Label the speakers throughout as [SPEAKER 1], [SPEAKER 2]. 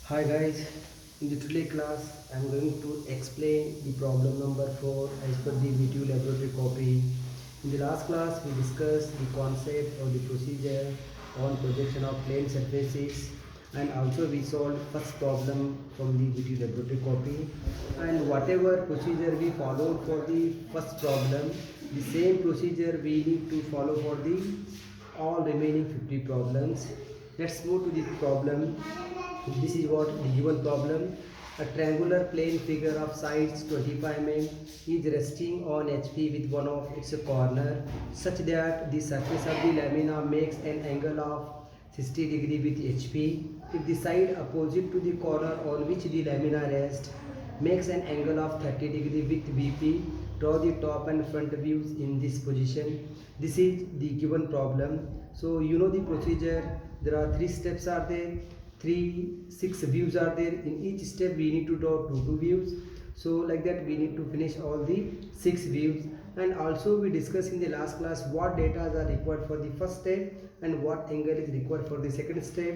[SPEAKER 1] Hi guys, in the today class I am going to explain the problem number 4 as per the VTU laboratory copy. In the last class we discussed the concept or the procedure on projection of plane surfaces, and also we solved first problem from the VTU laboratory copy, and whatever procedure we followed for the first problem, the same procedure we need to follow for the all remaining 50 problems. Let's move to the problem. This is what the given problem. A triangular plane figure of sides 25 mm is resting on HP with one of its corner such that the surface of the lamina makes an angle of 60 degree with HP. If the side opposite to the corner on which the lamina rests makes an angle of 30 degree with VP, draw the top and front views in this position. This is the given problem. So you know the procedure. There are 3 steps are there, 6 views are there. In each step we need to draw two views. So like that we need to finish all the 6 views. And also we discussed in the last class what data are required for the first step and what angle is required for the second step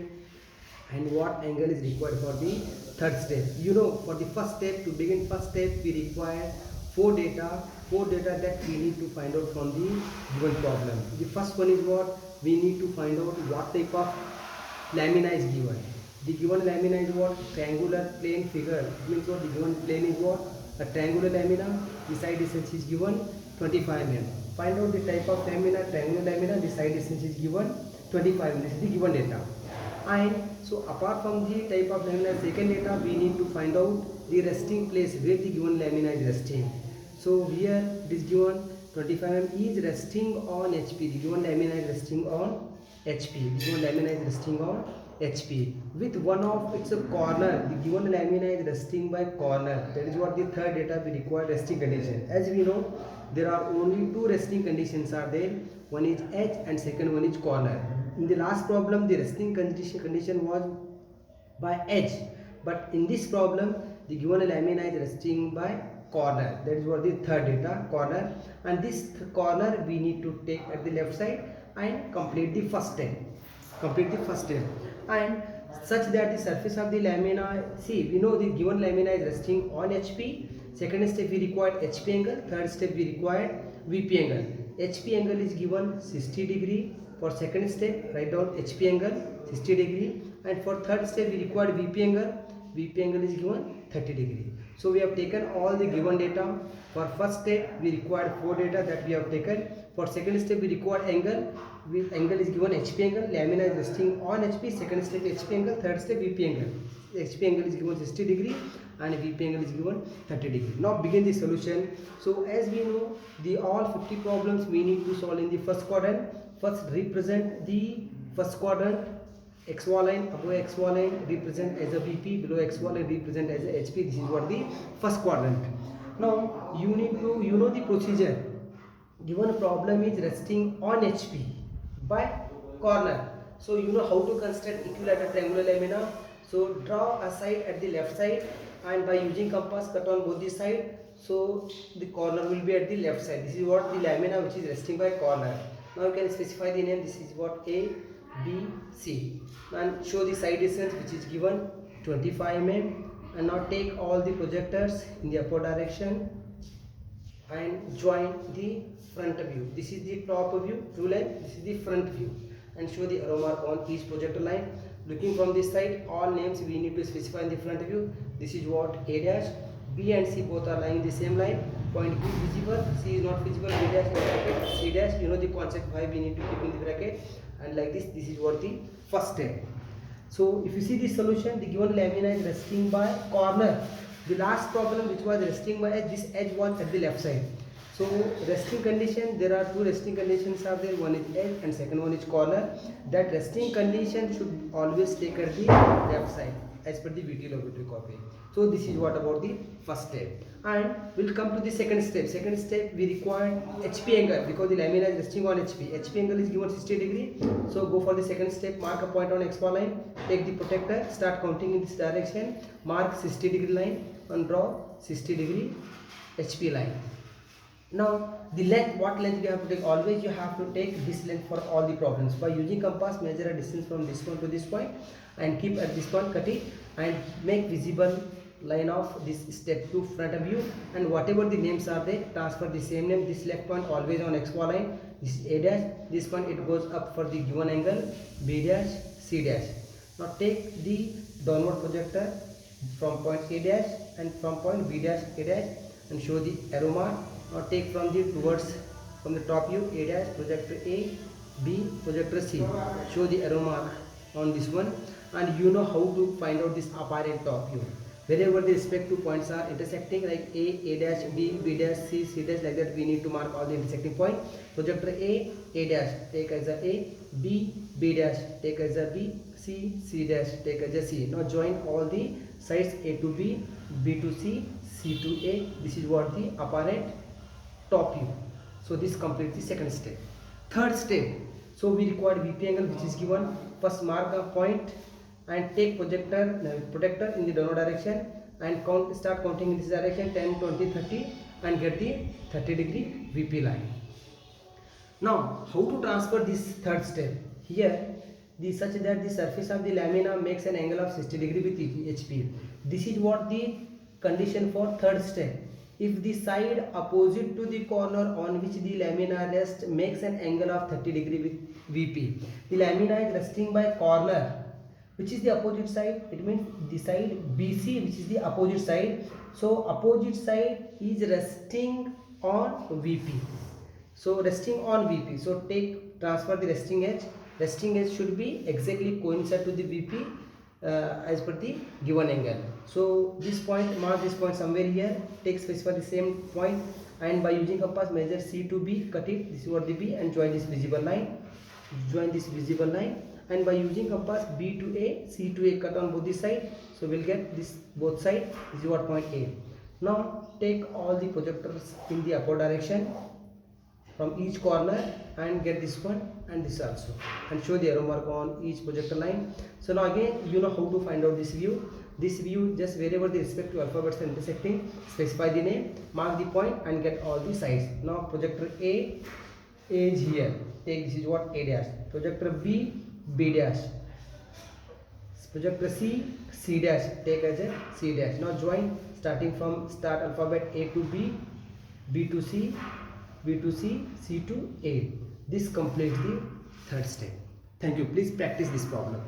[SPEAKER 1] and what angle is required for the third step. You know, for the first step, to begin first step, we require four data that we need to find out from the given problem. The first one is what we need to find out what type of lamina is given. The given lamina is what? Triangular plane figure. It means what? The given plane is what? A triangular lamina. The side distance is given 25 mm. Find out the type of lamina, triangular lamina. The side distance is given 25 mm. This is the given data. And so apart from the type of lamina, second data we need to find out the resting place where the given lamina is resting. So here it is given 25 mm is resting on HP. The given lamina is resting on HP. The given lamina is resting on HP with one of its corner. The given lamina is resting by corner. That is what the third data we require, resting condition. As we know, there are only two resting conditions are there. One is edge and second one is corner. In the last problem the resting condition was by edge, but in this problem the given lamina is resting by corner. That is what the third data, corner. And this corner we need to take at the left side and complete the first step. And such that the surface of the lamina, see, we know the given lamina is resting on HP. Second step we required HP angle. Third step we required VP angle. HP angle is given 60 degree. For second step, write down HP angle 60 degree, and for third step we required VP angle. VP angle is given 30 degree. So we have taken all the given data. For first step we required 4 data that we have taken. For second step we required angle. Angle is given HP angle. Lamina is resting on HP. Second step HP angle. Third step VP angle. HP angle is given 60 degree and VP angle is given 30 degree. Now begin the solution. So as we know, the all 50 problems we need to solve in the first quadrant. First represent the first quadrant. XY line, above XY line represent as a VP, below XY line represent as a HP. This is what the first quadrant. Now you need to, you know the procedure. Given problem is resting on HP by corner. So you know how to construct equilateral triangular lamina. So draw a side at the left side, and by using compass cut on both the side. So the corner will be at the left side. This is what the lamina which is resting by corner. Now you can specify the name. This is what A, B, C, and show the side distance which is given 25 mm. And now take all the projectors in the upward direction and join the front view. This is the top view, true line. This is the front view, and show the arrow mark on each projector line. Looking from this side, all names we need to specify in the front view. This is what A dash, B and C both are lying in the same line. Point B is visible, C is not visible, B dash in bracket, C dash, you know the concept why we need to keep in the bracket. And like this, this is what the first step. So if you see this solution, the given lamina is resting by corner. The last problem which was resting by edge, this edge was at the left side. So resting condition, there are two resting conditions are there. One is edge and second one is corner. That resting condition should always take at the left side as per the VTU laboratory copy. So this is what about the first step. And we'll come to the second step. Second step we require HP angle because the lamina is resting on HP. HP angle is given 60 degree. So go for the second step. Mark a point on XY line. Take the protector. Start counting in this direction. Mark 60 degree line and draw 60 degree HP line. Now the length, what length we have to take? Always you have to take this length for all the problems. By using compass, measure a distance from this point to this point and keep at this point, cut it and make visible line of this step to front of you, and whatever the names are there, transfer the same name. This left point always on XY line, this is A dash, this point it goes up for the given angle B dash, C dash. Now take the downward projector from point A dash and from point B dash A dash and show the arrow mark. Now take from the towards from the top view, A dash, projector A, B, projector C. Show the arrow mark on this one, and you know how to find out this apparent top view. Wherever the respective points are intersecting, like A dash, B, B dash, C, C dash, like that, we need to mark all the intersecting point. Projector A dash, take as a B, B dash, take as a B, C, C dash, take as a C. Now join all the sides A to B, B to C, C to A. This is what the apparent top view. So this completes the second step. Third step, so we require VP angle which is given. First mark a point and take protector in the downward direction and start counting in this direction 10, 20, 30 and get the 30-degree VP line. Now how to transfer this third step? Here such that the surface of the lamina makes an angle of 60 degree with HP. This is what the condition for third step. If the side opposite to the corner on which the lamina rests makes an angle of 30 degree with VP. The lamina is resting by corner. Which is the opposite side? It means the side BC, which is the opposite side. So opposite side is resting on VP. So resting on VP. So transfer the resting edge. Resting edge should be exactly coincide to the VP as per the given angle. So this point, mark this point somewhere here. Take space for the same point, and by using compass measure C to B, cut it. This is what the B, and join this visible line. Join this visible line. And by using compass B to A, C to A, cut on both the sides. So we'll get this both sides. This is what point A. Now take all the projectors in the upward direction from each corner and get this one and this also, and show the arrow mark on each projector line. So now again you know how to find out this view. This view, just wherever the respective alphabets are intersecting, specify the name, mark the point and get all the sides. Now projector A is here. Take this is what A dash. Projector B, B dash. Projector C, C dash. Take as a C dash. Now join starting from start alphabet A to B, B to C, B to C, C to A. This completes the third step. Thank you. Please practice this problem.